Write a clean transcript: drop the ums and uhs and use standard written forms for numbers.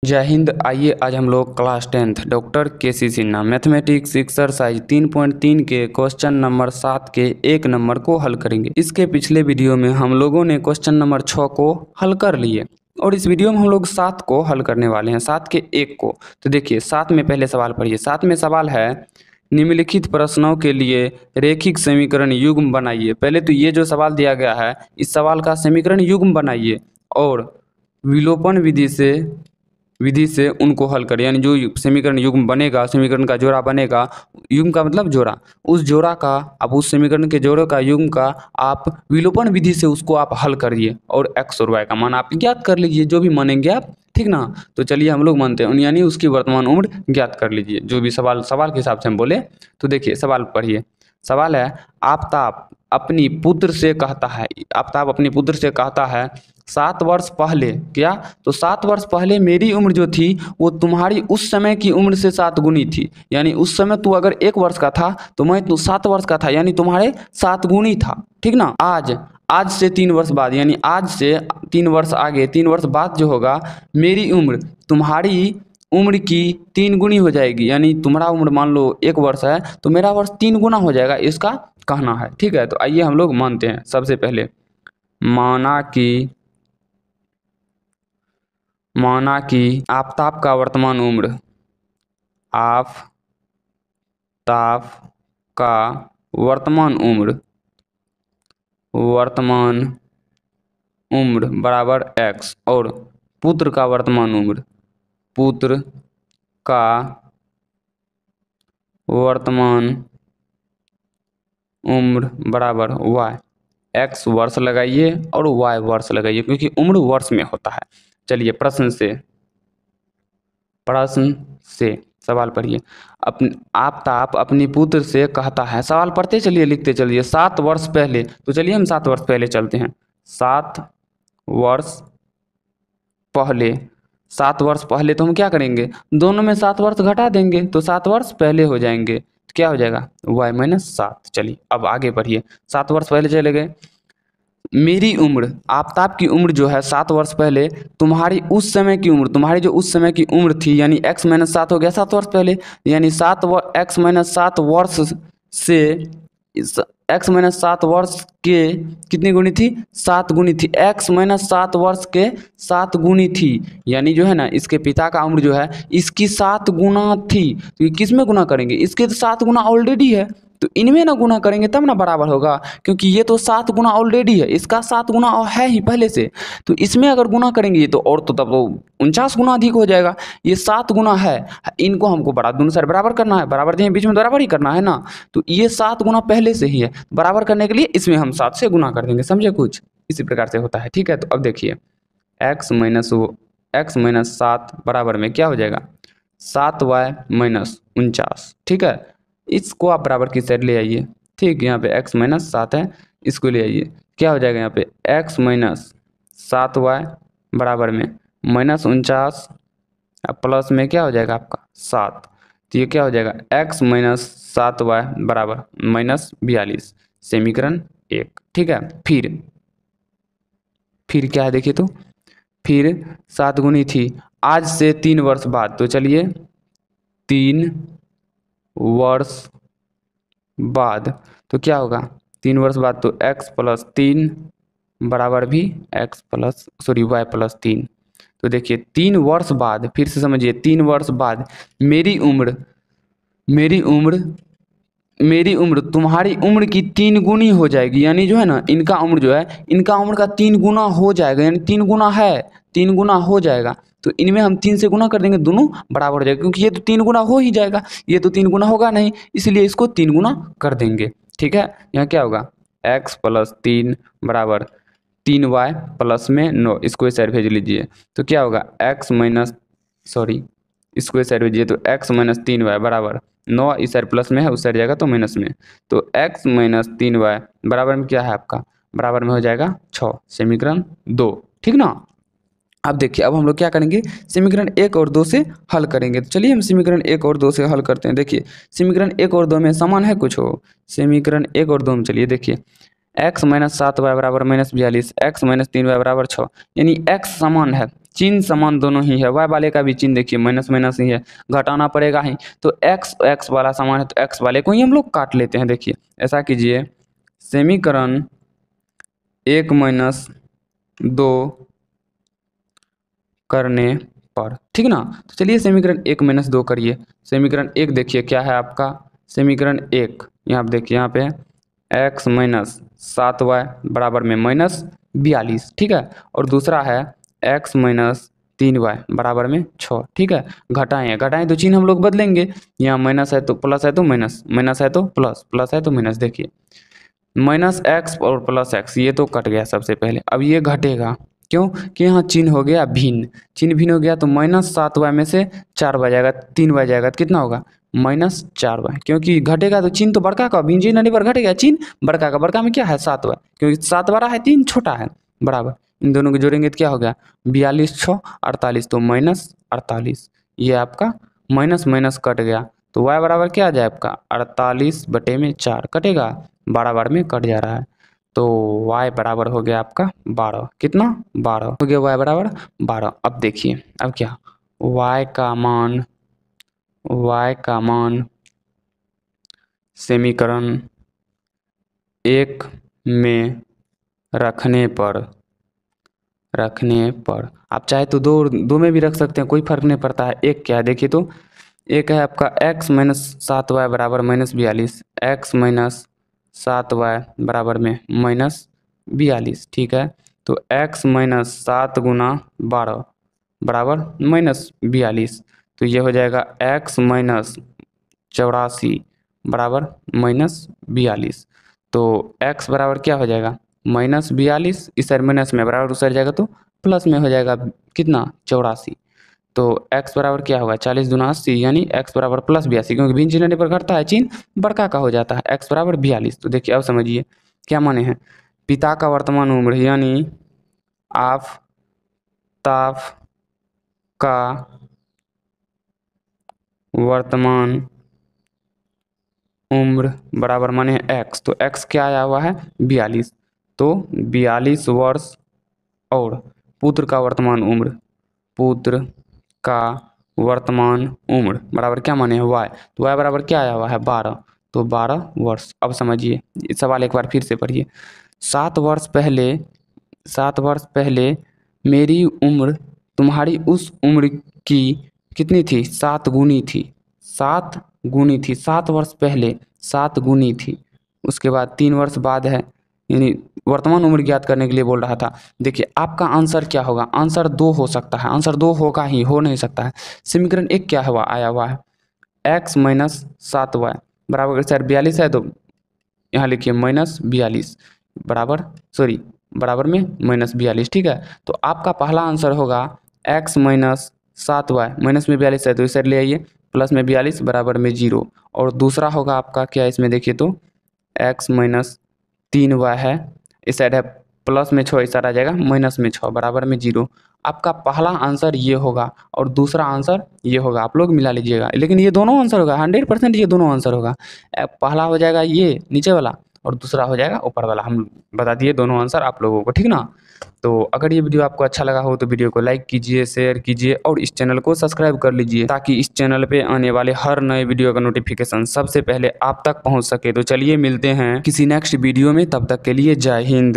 जय हिंद। आइए आज हम लोग class 10th doctor KC. Sinha mathematics exercise 3.3 के क्वेश्चन नंबर 7 के 1 नंबर को हल करेंगे। इसके पिछले वीडियो में हम लोगों ने क्वेश्चन नंबर 6 को हल कर लिए और इस वीडियो में हम लोग 7 को हल करने वाले हैं, 7 के 1 को। तो देखिए 7 में पहले सवाल पढ़िए। 7 में सवाल है निम्नलिखित प्रश्नों के लिए रेखिक समीकरण युग्म बनाइए। पहले तो ये जो सवाल दिया गया है इस सवाल का समीकरण युग्म बनाइए और विलोपन विधि से उनको हल करें, यानी जो समीकरण युग्म बनेगा, समीकरण का जोड़ा बनेगा, युग्म का मतलब जोड़ा, उस जोड़ा का आप उस समीकरण के जोड़े का युग्म का आप विलोपन विधि से उसको आप हल करिए और x और y का मान आप ज्ञात कर लीजिए, जो भी मानेंगे आप, ठीक ना। तो चलिए हम लोग मानते हैं, यानी उसकी वर्तमान उम्र ज्ञात कर लीजिए, जो भी सवाल के हिसाब से हम बोले। तो देखिए सवाल पढ़िए। सवाल है आफ्ताब अपनी पुत्र से कहता है, आफ्ताब अपनी पुत्र से कहता है 7 वर्ष पहले क्या, तो 7 वर्ष पहले मेरी उम्र जो थी वो तुम्हारी उस समय की उम्र से 7 गुनी थी। यानी उस समय तू अगर 1 वर्ष का था तो मैं तो 7 वर्ष का था, यानी तुम्हारे 7 गुनी था, ठीक ना। आज से 3 वर्ष बाद, यानी आज से 3 वर्ष आगे, 3 वर्ष बाद जो होगा मेरी उम्र तुम्हारी उम्र की 3 गुनी हो जाएगी। यानी तुम्हारा उम्र मान लो 1 वर्ष है तो मेरा वर्ष 3 गुना हो जाएगा, इसका कहना है, ठीक है। तो आइए हम लोग मानते हैं। सबसे पहले माना कि आफ्ताब का वर्तमान उम्र, आफ्ताब का वर्तमान उम्र बराबर x और पुत्र का वर्तमान उम्र बराबर y। x वर्ष लगाइए और y वर्ष लगाइए, क्योंकि उम्र वर्ष में होता है। चलिए प्रश्न से सवाल पढ़िए। आफ्ताब अपनी पुत्र से कहता है, सवाल पढ़ते चलिए, लिखते चलिए। 7 वर्ष पहले, तो चलिए हम 7 वर्ष पहले चलते हैं। 7 वर्ष पहले तो हम क्या करेंगे, दोनों में 7 वर्ष घटा देंगे तो 7 वर्ष पहले हो जाएंगे, तो क्या हो जाएगा y माइनस 7। चलिए अब आगे बढ़िए। 7 वर्ष पहले चले गए। मेरी उम्र, आफ्ताब की उम्र जो है 7 वर्ष पहले, तुम्हारी उस समय की उम्र, तुम्हारी जो उस समय की उम्र थी, यानी x माइनस 7 हो गया 7 वर्ष पहले, यानी x माइनस 7 वर्ष से x माइनस 7 वर्ष के कितनी गुनी थी, 7 गुनी थी। x माइनस 7 वर्ष के 7 गुनी थी, यानी जो है ना इसके पिता का उम्र जो है इसकी 7 गुना थी। तो ये किस में गुना करेंगे, इसके तो 7 गुना ऑलरेडी है, तो इनमें ना गुना करेंगे तब ना बराबर होगा, क्योंकि ये तो 7 गुना ऑलरेडी है, इसका 7 गुना है ही पहले से, तो इसमें अगर गुना करेंगे ये तो और तो तब तो 49 गुना अधिक हो जाएगा। ये 7 गुना है, इनको हमको दोनों साइड बराबर करना है, बराबर दिए बीच में बराबर ही करना है ना, तो ये 7 गुना पहले से ही है, बराबर करने के लिए इसमें हम 7 से गुना कर देंगे, समझे। कुछ इसी प्रकार से होता है, ठीक है। तो अब देखिए x माइनस 7 बराबर में क्या हो जाएगा, 7y माइनस 49, ठीक है। इसको आप बराबर की साइड ले आइए, ठीक। यहाँ पे x माइनस 7 है, इसको ले आइए, क्या हो जाएगा यहाँ पे x माइनस 7y बराबर में माइनस 49 प्लस में क्या हो जाएगा आपका 7, तो ये क्या हो जाएगा x माइनस 7y बराबर माइनस 42, समीकरण 1, ठीक है। फिर क्या है देखिए, तो फिर 7 गुनी थी आज से 3 वर्ष बाद, तो चलिए 3 वर्ष बाद तो क्या होगा 3 वर्ष बाद, तो x प्लस 3 बराबर भी y प्लस 3। तो देखिए 3 वर्ष बाद, फिर से समझिए 3 वर्ष बाद मेरी उम्र तुम्हारी उम्र की 3 गुनी हो जाएगी, यानी जो है ना इनका उम्र जो है इनका उम्र का 3 गुना हो जाएगा, यानी 3 गुना है, 3 गुना हो जाएगा, तो इनमें हम 3 से गुना कर देंगे, दोनों बराबर हो जाएगा, क्योंकि ये तो 3 गुना हो ही जाएगा, ये तो 3 गुना होगा नहीं, इसलिए इसको 3 गुना कर देंगे, ठीक है। यहाँ क्या होगा x प्लस 3 बराबर 3y प्लस में 9, इसको इस साइड भेज लीजिए, तो क्या होगा इसको इस साइड भेजिए, तो x माइनस 3y बराबर 9, इस साइड प्लस में है, उस साइड जाएगा तो माइनस में, तो x माइनस 3y बराबर में क्या है आपका, बराबर में हो जाएगा 6, समीकरण 2, ठीक ना। अब देखिए अब हम लोग क्या करेंगे, समीकरण 1 और 2 से हल करेंगे। तो चलिए हम समीकरण 1 और 2 से हल करते हैं। देखिए समीकरण 1 और 2 में समान है कुछ हो, समीकरण 1 और 2 में चलिए देखिए x माइनस 7y बराबर माइनस 42, x माइनस 3y बराबर 6, यानी x समान है, चिन्ह समान दोनों ही है, वाई वाले का भी चिन्ह देखिए माइनस माइनस ही है, घटाना पड़ेगा ही। तो एक्स वाला समान है तो एक्स वाले को ही हम लोग काट लेते हैं। देखिए ऐसा कीजिए, समीकरण 1-2 करने पर, ठीक ना। तो चलिए समीकरण 1-2 करिए। समीकरण 1 देखिए क्या है आपका, समीकरण 1 यहाँ पे देखिए, यहाँ पे x माइनस 7y बराबर में -42, ठीक है। और दूसरा है x माइनस 3y बराबर में 6, ठीक है। घटाएं तो चिन्ह हम लोग बदलेंगे, यहाँ माइनस है तो प्लस है तो माइनस, माइनस है तो प्लस, प्लस है तो माइनस। देखिए -x और +x ये तो कट गया सबसे पहले। अब ये घटेगा, क्यों कि यहाँ चिन्ह हो गया भिन्न, चिन्ह भिन्न हो गया तो -7y में से 4y जाएगा, 3y जाएगा तो कितना होगा -4y, क्योंकि घटेगा तो चिन्ह तो बड़का का भिन्न चिन्ह पर घटेगा, चिन्ह बड़का का, बड़का में क्या है 7y, क्योंकि 7 बड़ा है 3 छोटा है, बराबर। इन दोनों को जोड़ेंगे तो क्या हो गया 42 6 48, तो -48। ये आपका माइनस माइनस कट गया, तो y बराबर क्या आ जाए आपका 48/4 कटेगा, 12 बार में कट जा रहा है। तो y बराबर हो गया आपका 12, कितना 12 हो गया, y बराबर 12। अब देखिए अब क्या, y का मान समीकरण 1 में रखने पर आप चाहे तो दो में भी रख सकते हैं, कोई फर्क नहीं पड़ता है। एक क्या है देखिए, तो एक है आपका x माइनस 7y बराबर -42, x माइनस 7y बराबर में -42, ठीक है। तो x माइनस 7 गुना 12 बराबर -42, तो ये हो जाएगा x माइनस 84 बराबर -42। तो x बराबर क्या हो जाएगा -42, इस साइड माइनस में बराबर उस साइड जाएगा तो प्लस में हो जाएगा कितना 84। तो x बराबर क्या होगा 40 दूना 80, यानी x बराबर +82, क्योंकि भिन्न चिन्ह पर घटता है चिन्ह बड़का का हो जाता है, x बराबर 42। तो देखिए अब समझिए क्या माने हैं, पिता का वर्तमान उम्र यानी आफ़ताब का वर्तमान उम्र बराबर माने है x, तो x क्या आया हुआ है 42, तो 42 वर्ष, और पुत्र का वर्तमान उम्र बराबर क्या माने हैं y, तो y बराबर क्या आया हुआ है 12, तो 12 वर्ष। अब समझिए सवाल एक बार फिर से पढ़िए, 7 वर्ष पहले मेरी उम्र तुम्हारी उस उम्र की कितनी थी 7 गुनी थी, 7 वर्ष पहले 7 गुनी थी। उसके बाद 3 वर्ष बाद है, यानी वर्तमान उम्र ज्ञात करने के लिए बोल रहा था। देखिए आपका आंसर क्या होगा, आंसर 2 हो सकता है, आंसर 2 होगा ही, हो नहीं सकता है। समीकरण 1 क्या हुआ आया हुआ है x माइनस 7y बराबर, सर 42 है तो यहाँ लिखिए -42 बराबर में -42, ठीक है। तो आपका पहला आंसर होगा x माइनस 7y, माइनस में 42 है तो इस साइड ले आइए, प्लस में 42 बराबर में 0, और दूसरा होगा आपका क्या इसमें देखिए तो x माइनस 3y है, इस साइड है प्लस में 6, इस साइड आ जाएगा माइनस में 6 बराबर में 0। आपका पहला आंसर ये होगा और दूसरा आंसर ये होगा, आप लोग मिला लीजिएगा, लेकिन ये दोनों आंसर होगा 100%, ये दोनों आंसर होगा। पहला हो जाएगा ये नीचे वाला और दूसरा हो जाएगा ऊपर वाला, हम बता दिए दोनों आंसर आप लोगों को, ठीक ना। तो अगर ये वीडियो आपको अच्छा लगा हो तो वीडियो को लाइक कीजिए, शेयर कीजिए और इस चैनल को सब्सक्राइब कर लीजिए, ताकि इस चैनल पे आने वाले हर नए वीडियो का नोटिफिकेशन सबसे पहले आप तक पहुंच सके। तो चलिए मिलते हैं किसी नेक्स्ट वीडियो में, तब तक के लिए जय हिंद।